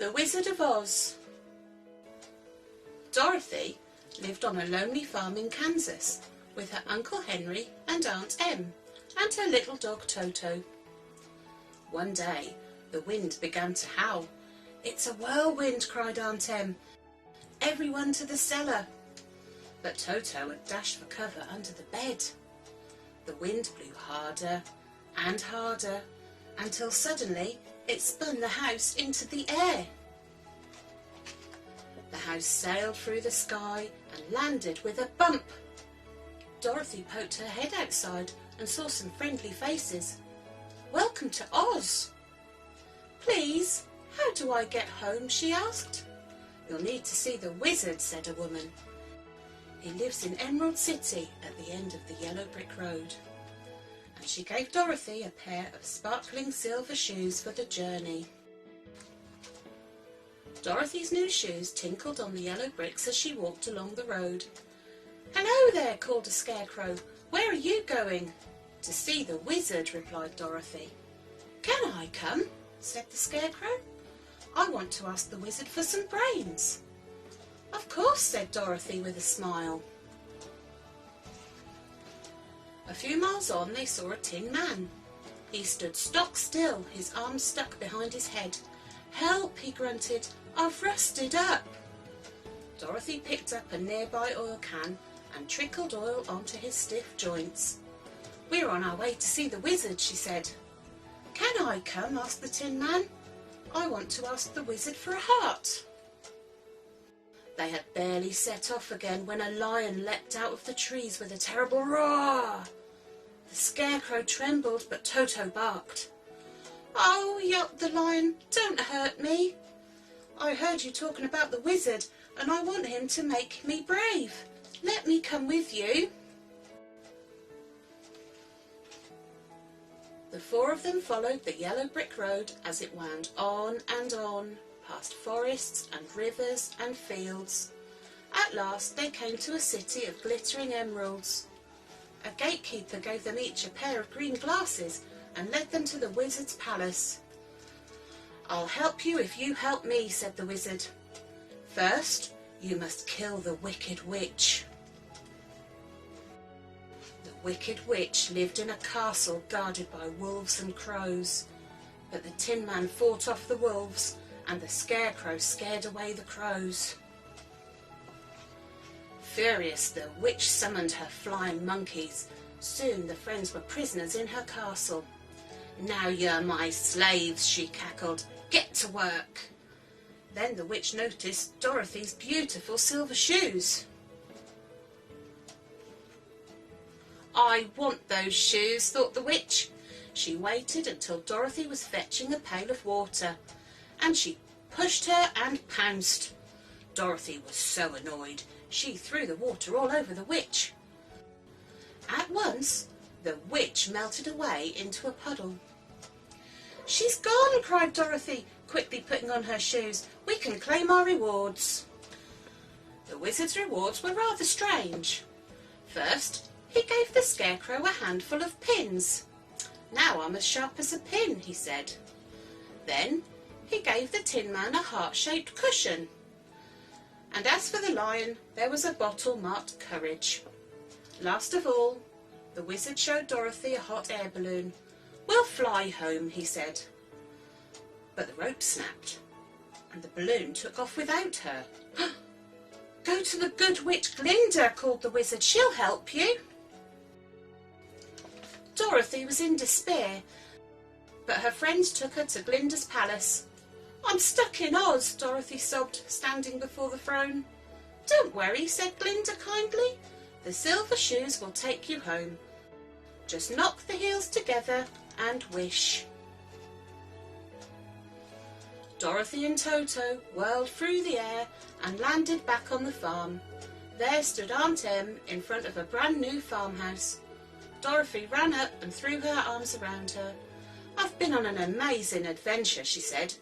The Wizard of Oz. Dorothy lived on a lonely farm in Kansas with her Uncle Henry and Aunt Em and her little dog Toto. One day the wind began to howl. "It's a whirlwind," cried Aunt Em. "Everyone to the cellar." But Toto had dashed for cover under the bed. The wind blew harder and harder until suddenly it spun the house into the air. The house sailed through the sky and landed with a bump. Dorothy poked her head outside and saw some friendly faces. "Welcome to Oz." "Please, how do I get home?" she asked. "You'll need to see the wizard," said a woman. "He lives in Emerald City at the end of the yellow brick road." And she gave Dorothy a pair of sparkling silver shoes for the journey. Dorothy's new shoes tinkled on the yellow bricks as she walked along the road. "Hello there," called a scarecrow. "Where are you going?" "To see the wizard," replied Dorothy. "Can I come?" said the scarecrow. "I want to ask the wizard for some brains." "Of course," said Dorothy with a smile. A few miles on they saw a tin man. He stood stock still, his arms stuck behind his head. "Help," he grunted, "I've rusted up." Dorothy picked up a nearby oil can and trickled oil onto his stiff joints. "We're on our way to see the wizard," she said. "Can I come?" asked the tin man. "I want to ask the wizard for a heart." They had barely set off again when a lion leapt out of the trees with a terrible roar. The scarecrow trembled, but Toto barked. "Oh," yelped the lion, "don't hurt me. I heard you talking about the wizard, and I want him to make me brave. Let me come with you." The four of them followed the yellow brick road as it wound on and on, past forests and rivers and fields. At last they came to a city of glittering emeralds. A gatekeeper gave them each a pair of green glasses and led them to the wizard's palace. "I'll help you if you help me," said the wizard. "First, you must kill the wicked witch." The wicked witch lived in a castle guarded by wolves and crows. But the Tin Man fought off the wolves, and the scarecrow scared away the crows. Furious, the witch summoned her flying monkeys. Soon the friends were prisoners in her castle. "Now you're my slaves," she cackled. "Get to work." Then the witch noticed Dorothy's beautiful silver shoes. "I want those shoes," thought the witch. She waited until Dorothy was fetching a pail of water, and she pushed her and pounced. Dorothy was so annoyed, she threw the water all over the witch. At once, the witch melted away into a puddle. "She's gone," cried Dorothy, quickly putting on her shoes. "We can claim our rewards." The wizard's rewards were rather strange. First, he gave the scarecrow a handful of pins. "Now I'm as sharp as a pin," he said. Then he gave the Tin Man a heart-shaped cushion. And as for the lion, there was a bottle marked courage. Last of all, the wizard showed Dorothy a hot air balloon. "We'll fly home," he said. But the rope snapped, and the balloon took off without her. "Go to the good witch Glinda," called the wizard. "She'll help you." Dorothy was in despair, but her friends took her to Glinda's palace. "I'm stuck in Oz," Dorothy sobbed, standing before the throne. "Don't worry," said Glinda kindly. "The silver shoes will take you home. Just knock the heels together and wish." Dorothy and Toto whirled through the air and landed back on the farm. There stood Aunt Em in front of a brand new farmhouse. Dorothy ran up and threw her arms around her. "I've been on an amazing adventure," she said.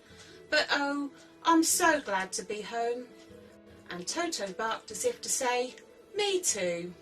"But oh, I'm so glad to be home." And Toto barked as if to say, "Me too."